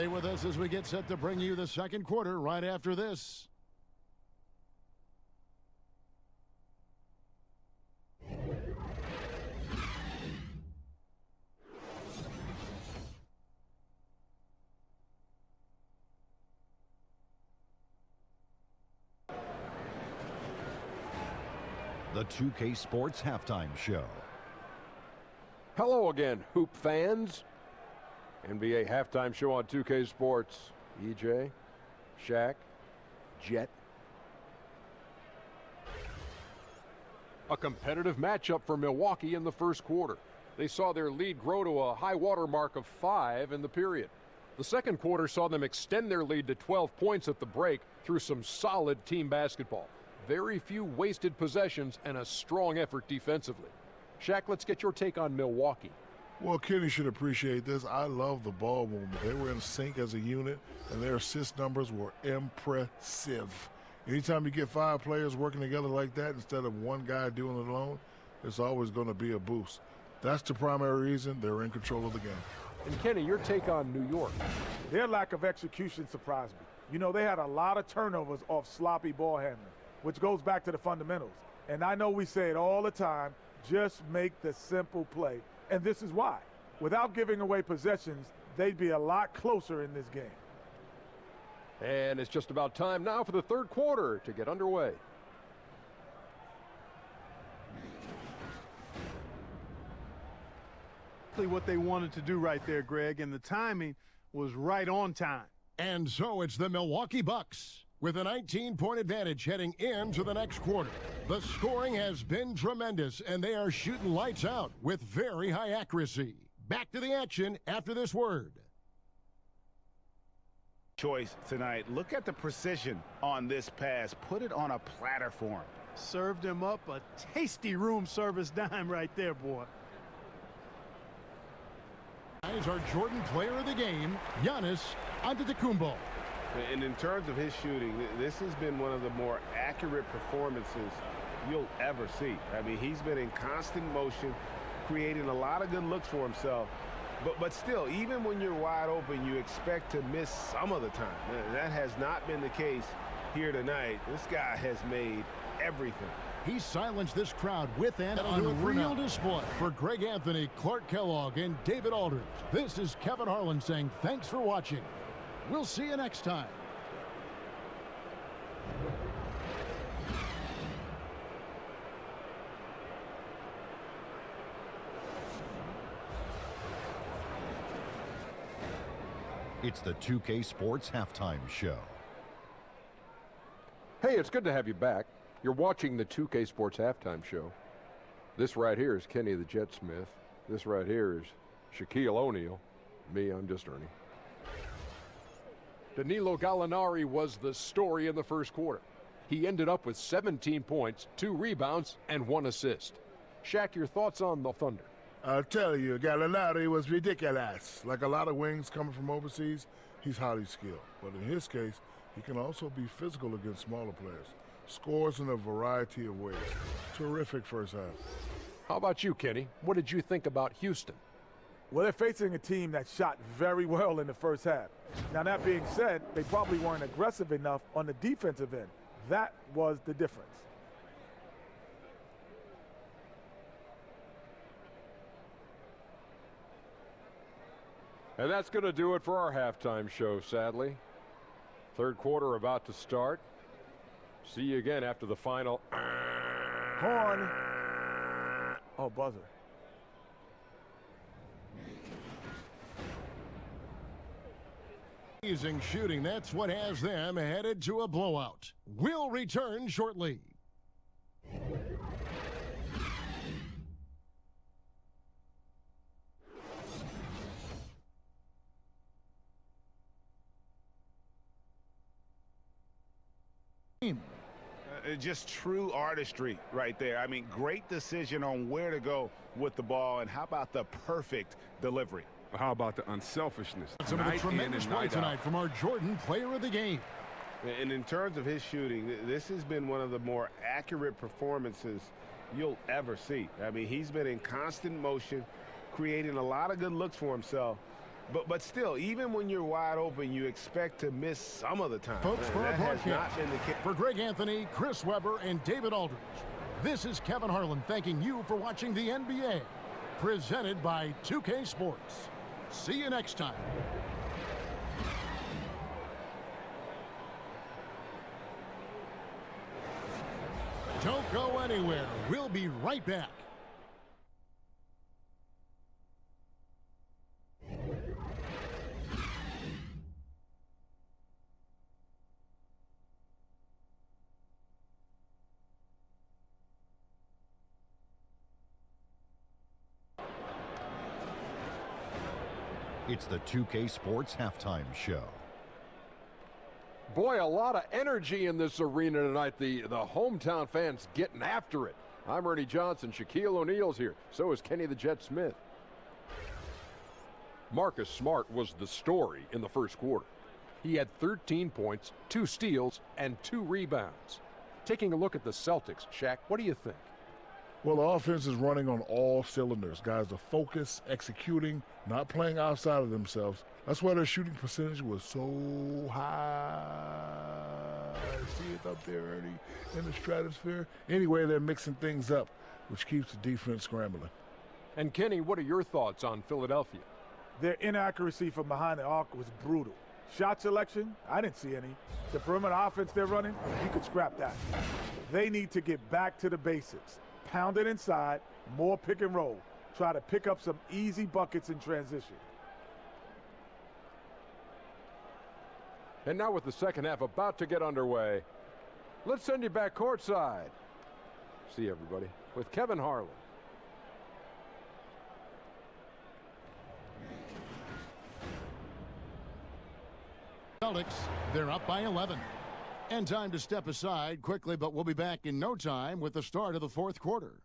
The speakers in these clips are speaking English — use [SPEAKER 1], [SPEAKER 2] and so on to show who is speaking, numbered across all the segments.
[SPEAKER 1] Stay with us as we get set to bring you the second quarter right after this.
[SPEAKER 2] The 2K Sports Halftime Show.
[SPEAKER 3] Hello again, Hoop fans. NBA Halftime Show on 2K Sports. EJ, Shaq, Jet. A competitive matchup for Milwaukee in the first quarter. They saw their lead grow to a high water mark of 5 in the period. The second quarter saw them extend their lead to 12 points at the break through some solid team basketball. Very few wasted possessions and a strong effort defensively. Shaq, let's get your take on Milwaukee.
[SPEAKER 4] Well, Kenny should appreciate this. I love the ball movement. They were in sync as a unit, and their assist numbers were impressive. Anytime you get 5 players working together like that instead of one guy doing it alone, it's always going to be a boost. That's the primary reason they're in control of the game.
[SPEAKER 3] And Kenny, your take on New York.
[SPEAKER 5] Their lack of execution surprised me. You know, they had a lot of turnovers off sloppy ball handling, which goes back to the fundamentals. And I know we say it all the time, just make the simple play. And this is why. Without giving away possessions, they'd be a lot closer in this game.
[SPEAKER 3] And it's just about time now for the third quarter to get underway.
[SPEAKER 6] What they wanted to do right there, Greg, and the timing was right on time.
[SPEAKER 1] And so it's the Milwaukee Bucks with a 19-point advantage heading into the next quarter. The scoring has been tremendous, and they are shooting lights out with very high accuracy. Back to the action after this word.
[SPEAKER 7] Choice tonight. Look at the precision on this pass. Put it on a platter for him.
[SPEAKER 6] Served him up a tasty room service dime right there, boy.
[SPEAKER 1] Is our Jordan player of the game, Giannis Antetokounmpo.
[SPEAKER 8] And in terms of his shooting, this has been one of the more accurate performances you'll ever see. I mean, he's been in constant motion, creating a lot of good looks for himself. But still, even when you're wide open, you expect to miss some of the time. That has not been the case here tonight. This guy has made everything.
[SPEAKER 1] He silenced this crowd with an unreal display. For Greg Anthony, Clark Kellogg, and David Aldridge, this is Kevin Harlan saying thanks for watching. We'll see you next time.
[SPEAKER 2] It's the 2K Sports Halftime Show.
[SPEAKER 3] Hey, it's good to have you back. You're watching the 2K Sports Halftime Show. This right here is Kenny the Jet Smith. This right here is Shaquille O'Neal. Me, I'm just Ernie. Danilo Gallinari was the story in the first quarter. He ended up with 17 points, 2 rebounds, and 1 assist. Shaq, your thoughts on the Thunder?
[SPEAKER 4] I'll tell you, Gallinari was ridiculous. Like a lot of wings coming from overseas, he's highly skilled. But in his case, he can also be physical against smaller players. Scores in a variety of ways. Terrific first half.
[SPEAKER 3] How about you, Kenny? What did you think about Houston?
[SPEAKER 5] Well, they're facing a team that shot very well in the first half. Now, that being said, they probably weren't aggressive enough on the defensive end. That was the difference.
[SPEAKER 3] And that's going to do it for our halftime show, sadly. Third quarter about to start. See you again after the final.
[SPEAKER 5] Horn. Oh, buzzer.
[SPEAKER 1] Amazing shooting. That's what has them headed to a blowout. We'll return shortly.
[SPEAKER 7] Just true artistry right there. I mean, great decision on where to go with the ball, and how about the perfect delivery?
[SPEAKER 9] How about the unselfishness?
[SPEAKER 1] Some of the tremendous play tonight from our Jordan player of the game.
[SPEAKER 8] And in terms of his shooting, this has been one of the more accurate performances you'll ever see. I mean, he's been in constant motion, creating a lot of good looks for himself. But still, even when you're wide open, you expect to miss some of the time.
[SPEAKER 1] Folks, for our
[SPEAKER 8] That has not
[SPEAKER 1] broadcast,
[SPEAKER 8] been the case.
[SPEAKER 1] for Greg Anthony, Chris Webber, and David Aldridge, this is Kevin Harlan thanking you for watching the NBA, presented by 2K Sports. See you next time. Don't go anywhere. We'll be right back.
[SPEAKER 2] It's the 2K Sports Halftime Show.
[SPEAKER 3] Boy, a lot of energy in this arena tonight. The hometown fans getting after it. I'm Ernie Johnson. Shaquille O'Neal's here. So is Kenny the Jet Smith. Marcus Smart was the story in the first quarter. He had 13 points, 2 steals, and 2 rebounds. Taking a look at the Celtics, Shaq, what do you think?
[SPEAKER 4] Well, the offense is running on all cylinders. Guys are focused, executing, not playing outside of themselves. That's why their shooting percentage was so high. See it up there, Ernie, in the stratosphere? Anyway, they're mixing things up, which keeps the defense scrambling.
[SPEAKER 3] And Kenny, what are your thoughts on Philadelphia?
[SPEAKER 5] Their inaccuracy from behind the arc was brutal. Shot selection, I didn't see any. The perimeter offense they're running, you could scrap that. They need to get back to the basics. Pound it inside, more pick and roll. Try to pick up some easy buckets in transition.
[SPEAKER 3] And now with the second half about to get underway, let's send you back courtside. See everybody with Kevin Harlan.
[SPEAKER 1] Celtics, they're up by 11. And time to step aside quickly, but we'll be back in no time with the start of the fourth quarter.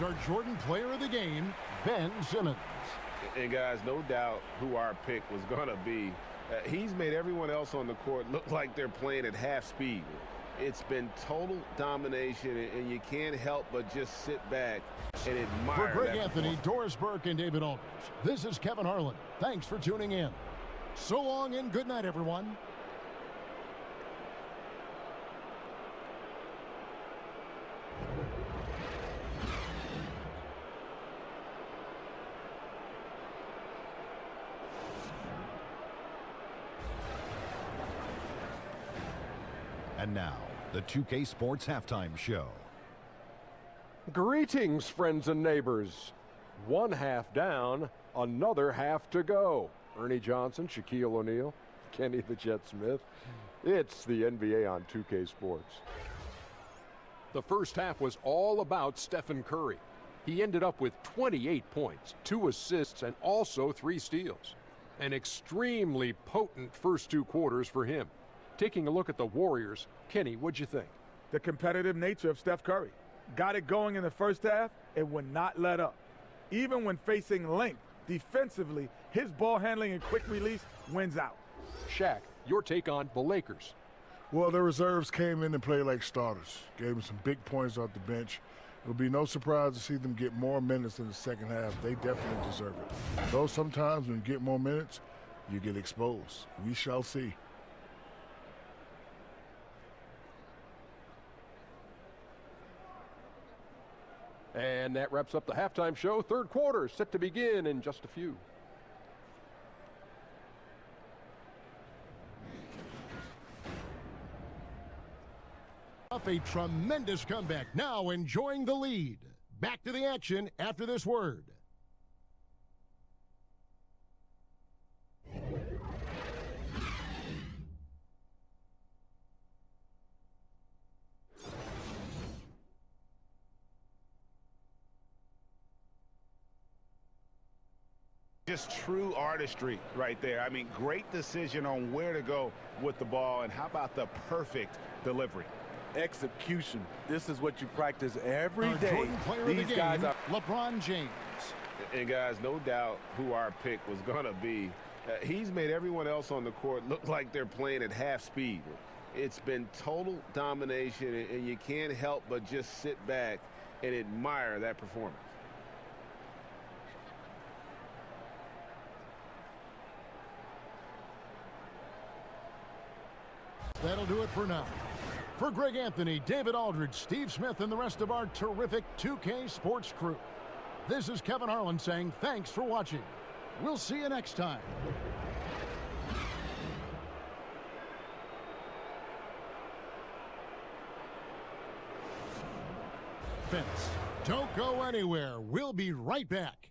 [SPEAKER 1] Our Jordan Player of the Game, Ben Simmons.
[SPEAKER 8] And guys, no doubt who our pick was going to be. He's made everyone else on the court look like they're playing at half speed. It's been total domination, and you can't help but just sit back and admire.
[SPEAKER 1] For Greg Anthony, Doris Burke, and David Aldridge, this is Kevin Harlan. Thanks for tuning in. So long and good night, everyone.
[SPEAKER 2] And now, the 2K Sports Halftime Show.
[SPEAKER 3] Greetings, friends and neighbors. One half down, another half to go. Ernie Johnson, Shaquille O'Neal, Kenny the Jet Smith. It's the NBA on 2K Sports. The first half was all about Stephen Curry. He ended up with 28 points, 2 assists, and also 3 steals. An extremely potent first 2 quarters for him. Taking a look at the Warriors, Kenny, what'd you think?
[SPEAKER 5] The competitive nature of Steph Curry. Got it going in the first half and would not let up. Even when facing length, defensively, his ball handling and quick release wins out.
[SPEAKER 3] Shaq, your take on the Lakers.
[SPEAKER 4] Well, the reserves came in and played like starters. Gave them some big points off the bench. It will be no surprise to see them get more minutes in the second half. They definitely deserve it. Though sometimes when you get more minutes, you get exposed. We shall see.
[SPEAKER 3] And that wraps up the halftime show. Third quarter set to begin in just a few.
[SPEAKER 1] A tremendous comeback, now enjoying the lead. Back to the action after this word.
[SPEAKER 7] Just true artistry right there. I mean, great decision on where to go with the ball, and how about the perfect delivery?
[SPEAKER 10] Execution. This is what you practice every
[SPEAKER 1] Our
[SPEAKER 10] day.
[SPEAKER 1] Jordan Player of the
[SPEAKER 10] These
[SPEAKER 1] Game,
[SPEAKER 10] guys are
[SPEAKER 1] LeBron James.
[SPEAKER 8] And guys, no doubt who our pick was going to be. He's made everyone else on the court look like they're playing at half speed. It's been total domination, and you can't help but just sit back and admire that performance.
[SPEAKER 1] That'll do it for now. For Greg Anthony, David Aldridge, Steve Smith, and the rest of our terrific 2K Sports crew, this is Kevin Harlan saying thanks for watching. We'll see you next time. Vince, don't go anywhere. We'll be right back.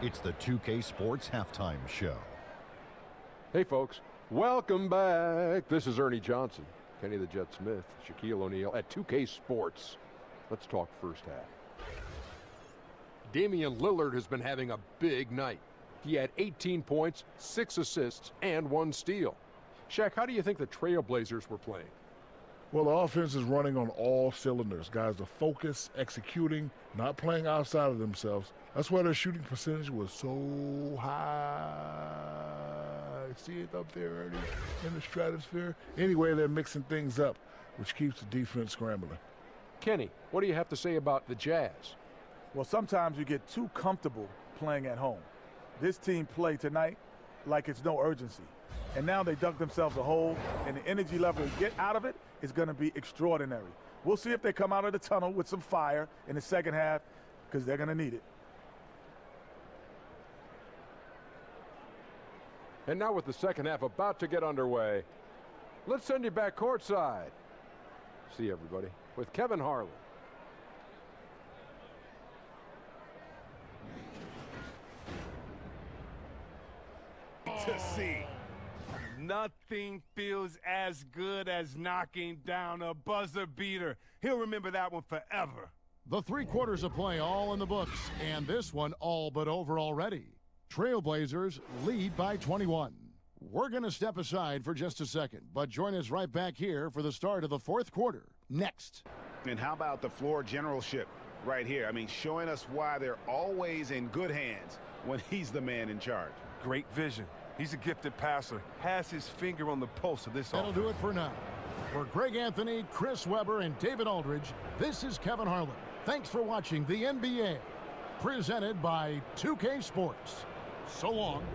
[SPEAKER 2] It's the 2K Sports Halftime Show.
[SPEAKER 3] Hey, folks. Welcome back. This is Ernie Johnson, Kenny the Jet Smith, Shaquille O'Neal at 2K Sports. Let's talk first half. Damian Lillard has been having a big night. He had 18 points, 6 assists, and 1 steal. Shaq, how do you think the Trailblazers were playing?
[SPEAKER 4] Well, the offense is running on all cylinders. Guys are focused, executing, not playing outside of themselves. That's why their shooting percentage was so high. See it up there, Ernie, in the stratosphere? Anyway, they're mixing things up, which keeps the defense scrambling.
[SPEAKER 3] Kenny, what do you have to say about the Jazz?
[SPEAKER 5] Well, sometimes you get too comfortable playing at home. This team played tonight like it's no urgency. And now they dug themselves a hole, and the energy level to get out of it is going to be extraordinary. We'll see if they come out of the tunnel with some fire in the second half, because they're going to need it.
[SPEAKER 3] And now with the second half about to get underway, let's send you back courtside. See everybody with Kevin Harlan.
[SPEAKER 8] To see.
[SPEAKER 10] Nothing feels as good as knocking down a buzzer beater. He'll remember that one forever.
[SPEAKER 1] The 3 quarters of play all in the books, and this one all but over already. Trailblazers lead by 21. We're going to step aside for just a second, but join us right back here for the start of the 4th quarter next.
[SPEAKER 7] And how about the floor generalship right here? I mean, showing us why they're always in good hands when he's the man in charge.
[SPEAKER 10] Great vision. He's a gifted passer. Has his finger on the pulse of this
[SPEAKER 1] That'll
[SPEAKER 10] offense.
[SPEAKER 1] do it for now. For Greg Anthony, Chris Webber, and David Aldridge, this is Kevin Harlan. Thanks for watching the NBA, presented by 2K Sports. So long.